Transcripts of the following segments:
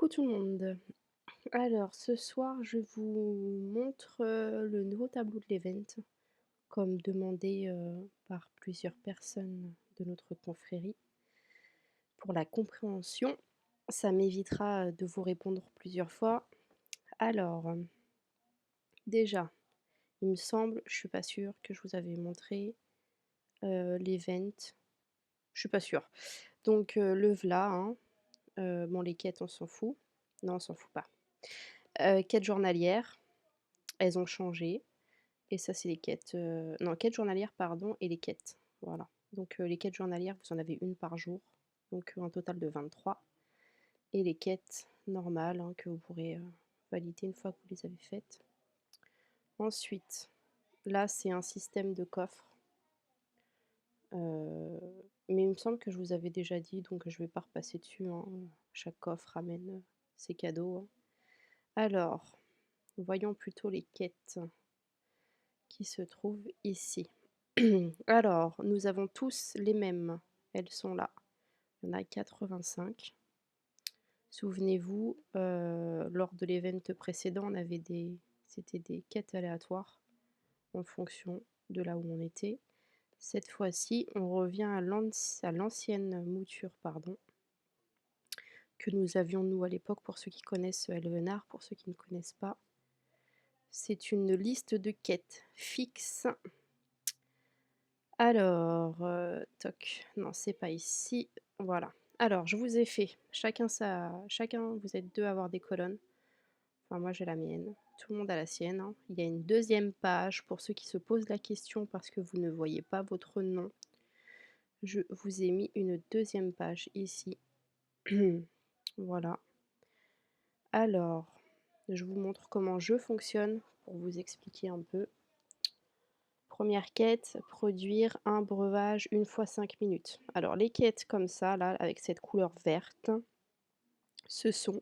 Coucou tout le monde. Alors ce soir, je vous montre, le nouveau tableau de l'event, comme demandé, par plusieurs personnes de notre confrérie. Pour la compréhension, ça m'évitera, de vous répondre plusieurs fois. Alors, déjà, il me semble, je suis pas sûre, que je vous avais montré, l'event. Je suis pas sûre. Donc, le v'là, hein. Bon, les quêtes, on s'en fout. Non, on s'en fout pas. Quêtes journalières, elles ont changé. Et ça, c'est les quêtes, non, quêtes journalières, pardon, et les quêtes. Voilà. Donc, les quêtes journalières, vous en avez une par jour, donc un total de 23. Et les quêtes normales, hein, que vous pourrez valider une fois que vous les avez faites. Ensuite, là, c'est un système de coffre. Mais il me semble que je vous avais déjà dit, donc je ne vais pas repasser dessus, hein. Chaque coffre ramène ses cadeaux, hein. Alors, voyons plutôt les quêtes qui se trouvent ici. Alors, nous avons tous les mêmes. Elles sont là. Il y en a 85. Souvenez-vous, lors de l'event précédent, on avait c'était des quêtes aléatoires en fonction de là où on était. Cette fois-ci, on revient à l'ancienne mouture, pardon, que nous avions nous à l'époque, pour ceux qui connaissent Elvenar, pour ceux qui ne connaissent pas. C'est une liste de quêtes fixes. Alors, toc, non, c'est pas ici. Voilà. Alors, je vous ai fait chacun, vous êtes 2 à avoir des colonnes. Enfin, moi, j'ai la mienne. Tout le monde a la sienne, hein. Il y a une deuxième page pour ceux qui se posent la question parce que vous ne voyez pas votre nom. Je vous ai mis une deuxième page ici. Voilà. Alors, je vous montre comment je fonctionne pour vous expliquer un peu. Première quête, produire un breuvage une fois 5 minutes. Alors les quêtes comme ça, là, avec cette couleur verte, ce sont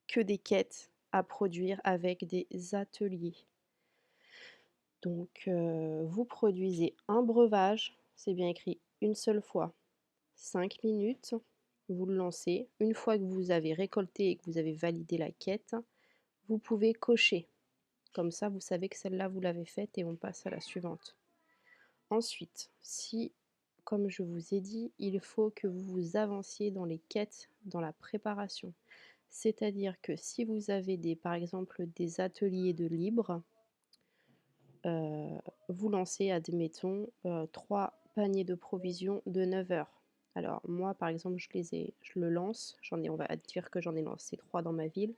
que des quêtes à produire avec des ateliers. Donc vous produisez un breuvage, c'est bien écrit une seule fois, 5 minutes, vous le lancez. Une fois que vous avez récolté et que vous avez validé la quête, vous pouvez cocher. Comme ça, vous savez que celle-là, vous l'avez faite et on passe à la suivante. Ensuite, si, comme je vous ai dit, il faut que vous vous avanciez dans les quêtes, dans la préparation. C'est-à-dire que si vous avez par exemple des ateliers de libre, vous lancez, admettons, 3 paniers de provisions de 9 heures. Alors moi, par exemple, je le lance, on va dire que j'en ai lancé 3 dans ma ville.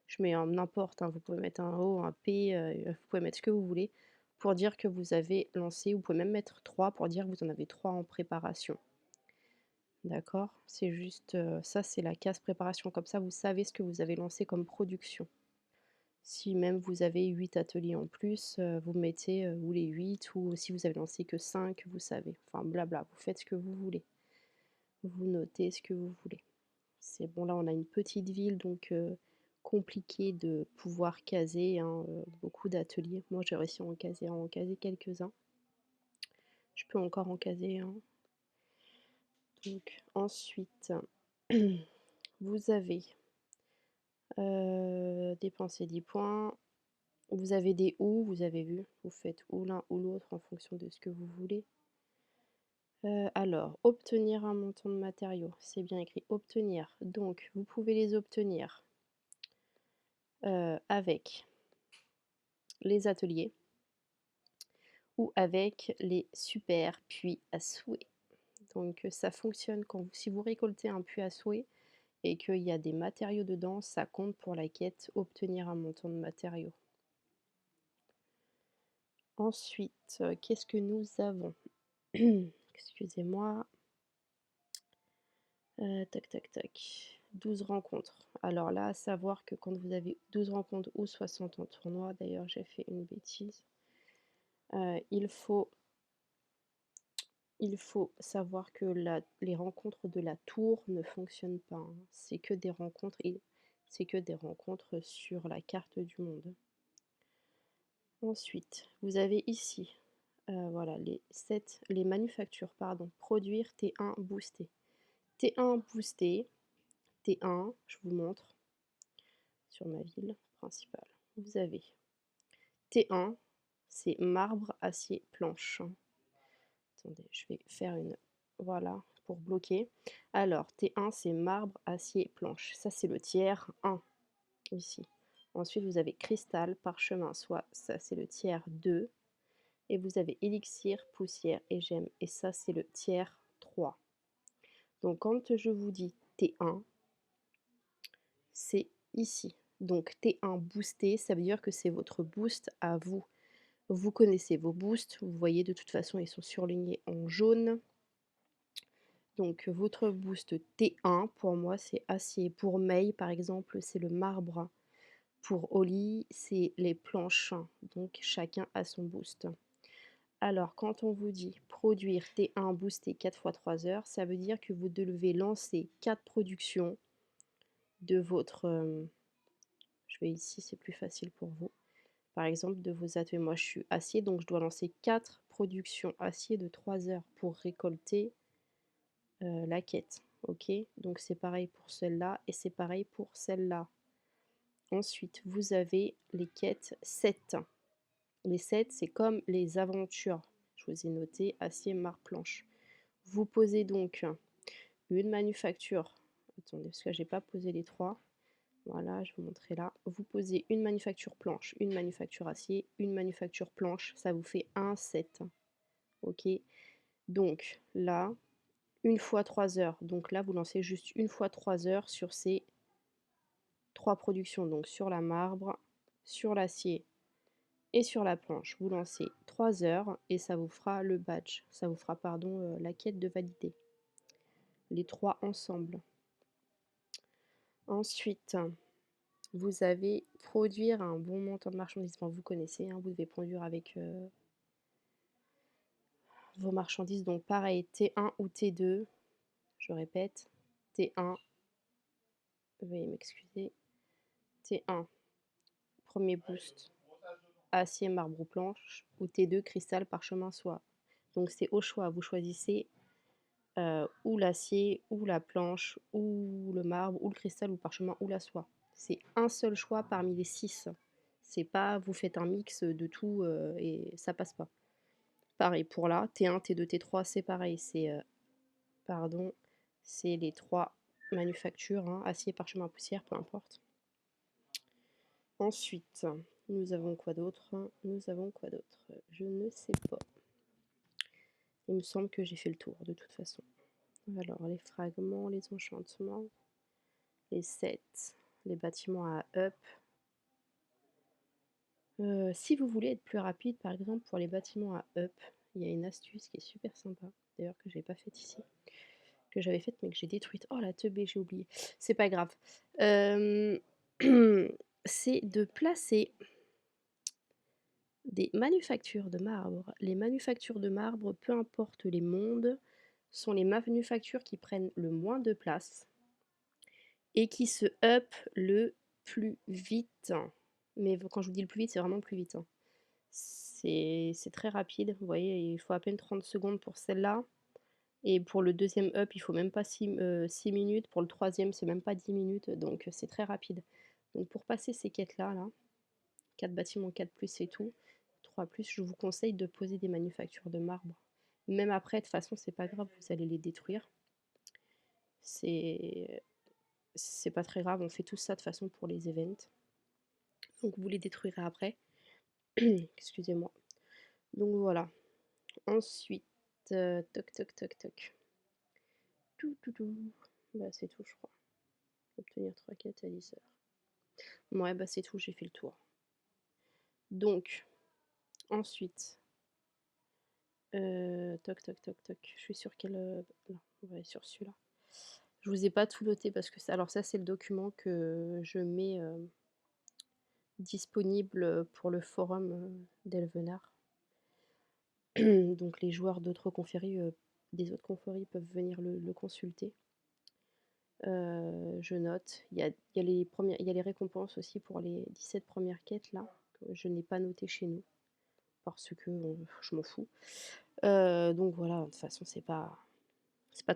Je mets un n'importe, hein, vous pouvez mettre un O, un P, vous pouvez mettre ce que vous voulez pour dire que vous avez lancé. Vous pouvez même mettre 3 pour dire que vous en avez 3 en préparation. D'accord? C'est juste, ça c'est la case préparation, comme ça vous savez ce que vous avez lancé comme production. Si même vous avez 8 ateliers en plus, vous mettez, ou les 8, ou si vous avez lancé que 5, vous savez. Enfin blabla, vous faites ce que vous voulez. Vous notez ce que vous voulez. C'est bon, là on a une petite ville, donc compliqué de pouvoir caser, hein, beaucoup d'ateliers. Moi j'ai réussi à en caser quelques-uns. Je peux encore en caser un. Donc ensuite, vous avez dépensé 10 points. Vous avez des ou, vous avez vu, vous faites ou l'un ou l'autre en fonction de ce que vous voulez. Alors, obtenir un montant de matériaux, c'est bien écrit obtenir. Donc, vous pouvez les obtenir avec les ateliers ou avec les super puits à souhait. Donc, ça fonctionne si vous récoltez un puits à souhait et qu'il y a des matériaux dedans, ça compte pour la quête obtenir un montant de matériaux. Ensuite, qu'est-ce que nous avons? Excusez-moi. Tac, tac, tac. 12 rencontres. Alors là, à savoir que quand vous avez 12 rencontres ou 60 en tournoi, d'ailleurs j'ai fait une bêtise, il faut savoir que les rencontres de la tour ne fonctionnent pas, hein. C'est que des rencontres sur la carte du monde. Ensuite, vous avez ici, voilà, les manufactures, pardon, produire T1 boosté. T1 boosté, T1, je vous montre. sur ma ville principale. Vous avez T1, c'est marbre, acier, planche. Attendez, je vais faire une... Voilà, pour bloquer. Alors, T1, c'est marbre, acier, planche. Ça, c'est le tiers 1, ici. Ensuite, vous avez cristal, parchemin, soie. Ça, c'est le tiers 2. Et vous avez élixir, poussière et gemme. Et ça, c'est le tiers 3. Donc, quand je vous dis T1, c'est ici. Donc, T1 boosté, ça veut dire que c'est votre boost à vous. Vous connaissez vos boosts. Vous voyez, de toute façon, ils sont surlignés en jaune. Donc, votre boost T1, pour moi, c'est acier. Pour May, par exemple, c'est le marbre. Pour Oli, c'est les planches. Donc, chacun a son boost. Alors, quand on vous dit produire T1 boosté 4 fois 3 heures, ça veut dire que vous devez lancer 4 productions de votre... je vais ici, c'est plus facile pour vous. Par exemple, de vos ateliers. Moi, je suis acier, donc je dois lancer 4 productions acier de 3 heures pour récolter la quête. Ok, donc c'est pareil pour celle-là et c'est pareil pour celle-là. Ensuite, vous avez les quêtes 7. Les 7, c'est comme les aventures. Je vous ai noté acier, marbre, planche. Vous posez donc une manufacture. Attendez, parce que j'ai pas posé les 3. Voilà, je vais vous montrer là. Vous posez une manufacture planche, une manufacture acier, une manufacture planche. Ça vous fait un 7. Ok, donc là, une fois 3 heures. Donc là, vous lancez juste une fois 3 heures sur ces 3 productions. Donc sur la marbre, sur l'acier et sur la planche. Vous lancez 3 heures et ça vous fera le badge. Ça vous fera, pardon, la quête de valider. Les 3 ensemble. Ensuite, vous avez produire un bon montant de marchandises. Bon, vous connaissez, hein, vous devez produire avec vos marchandises. Donc pareil, T1 ou T2. Je répète, T1, veuillez m'excuser. T1, premier boost, acier, marbre ou planche. Ou T2, cristal, parchemin, soie. Donc c'est au choix, vous choisissez ou l'acier, ou la planche, ou le marbre, ou le cristal, ou le parchemin, ou la soie. C'est un seul choix parmi les 6. C'est pas vous faites un mix de tout et ça passe pas. Pareil pour là, T1, T2, T3, c'est pareil. Pardon, c'est les 3 manufactures, hein, acier, parchemin, poussière, peu importe. Ensuite, nous avons quoi d'autre? Nous avons quoi d'autre? Je ne sais pas. Il me semble que j'ai fait le tour de toute façon. Alors, les fragments, les enchantements, les sets, les bâtiments à up. Si vous voulez être plus rapide, par exemple, pour les bâtiments à up, il y a une astuce qui est super sympa, d'ailleurs que je n'ai pas faite ici, que j'avais faite mais que j'ai détruite. Oh la teubée, j'ai oublié. C'est pas grave. C'est de placer des manufactures de marbre. Les manufactures de marbre, peu importe les mondes, sont les manufactures qui prennent le moins de place et qui se up le plus vite. Mais quand je vous dis le plus vite, c'est vraiment le plus vite, hein. C'est très rapide. Vous voyez, il faut à peine 30 secondes pour celle-là. Et pour le deuxième up, il faut même pas 6 minutes. Pour le troisième, c'est même pas 10 minutes. Donc c'est très rapide. Donc pour passer ces quêtes-là, là, 4 bâtiments, 4 plus et tout, 3 plus, je vous conseille de poser des manufactures de marbre. Même après, de toute façon, c'est pas grave, vous allez les détruire. C'est pas très grave, on fait tout ça de façon pour les events. Donc vous les détruirez après. Excusez-moi. Donc voilà. Ensuite, toc toc toc toc. Tout tout tout. Bah c'est tout je crois. Obtenir 3 quêtes à 10 heures. Ouais bah c'est tout, j'ai fait le tour. Donc, ensuite, toc toc toc toc. Je suis sur quel... là, on va aller sur celui-là. Je vous ai pas tout noté parce que alors ça c'est le document que je mets disponible pour le forum d'Elvenar. Donc les joueurs d'autres confréries, des autres confréries peuvent venir le consulter. Je note. Il y a les récompenses aussi pour les 17 premières quêtes là, que je n'ai pas noté chez nous, parce que je m'en fous. Donc voilà, de toute façon c'est pas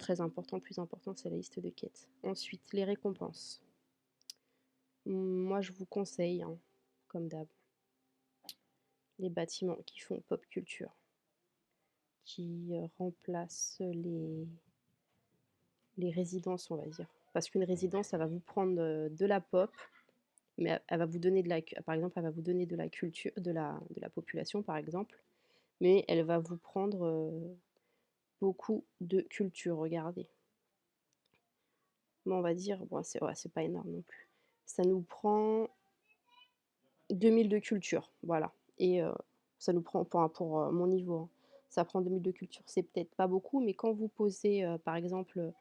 très important. Le plus important c'est la liste de quêtes. Ensuite, les récompenses. Moi moi je vous conseille, hein, comme d'hab, les bâtiments qui font pop culture, qui, remplacent les résidences, on va dire. Parce qu'une résidence, elle va vous prendre, de la pop, mais elle va vous donner de la cu par exemple, elle va vous donner de la culture de la population, par exemple, mais elle va vous prendre, beaucoup de culture, regardez. Bon, on va dire, bon, c'est ouais, c'est pas énorme non plus. Ça nous prend 2 000 de culture, voilà et ça nous prend pour, mon niveau, hein, ça prend 2 000 de culture. C'est peut-être pas beaucoup, mais quand vous posez, par exemple,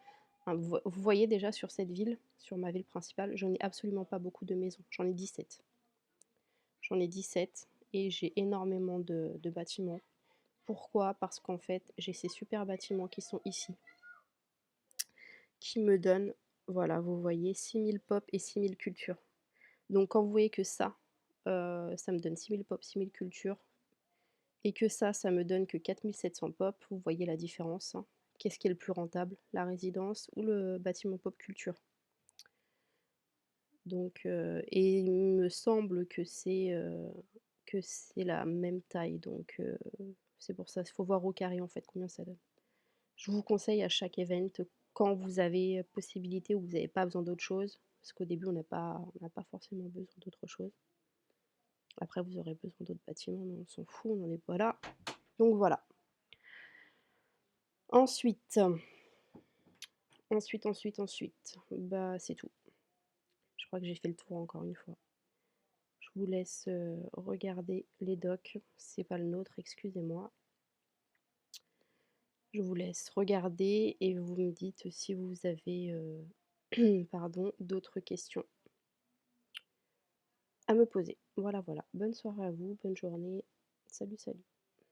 vous voyez déjà sur cette ville, sur ma ville principale, j'en ai absolument pas beaucoup de maisons, j'en ai 17. J'en ai 17 et j'ai énormément de bâtiments. Pourquoi? Parce qu'en fait, j'ai ces super bâtiments qui sont ici, qui me donnent, voilà, vous voyez 6 000 pop et 6 000 culture. Donc quand vous voyez que ça me donne 6 000 pop, 6 000 culture et que ça me donne que 4 700 pop, vous voyez la différence, hein. Qu'est-ce qui est le plus rentable? La résidence ou le bâtiment pop culture? Donc et il me semble que c'est la même taille donc c'est pour ça, il faut voir au carré en fait combien ça donne. Je vous conseille à chaque event, quand vous avez possibilité ou vous avez pas besoin d'autre chose, parce qu'au début on n'a pas forcément besoin d'autre chose. Après vous aurez besoin d'autres bâtiments, mais on s'en fout, on n'en est pas là. Donc voilà. Ensuite, ensuite, bah, c'est tout. Je crois que j'ai fait le tour encore une fois. Je vous laisse, regarder les docs, c'est pas le nôtre, excusez-moi. Je vous laisse regarder et vous me dites si vous avez, pardon, d'autres questions à me poser. Voilà, voilà. Bonne soirée à vous, bonne journée. Salut, salut.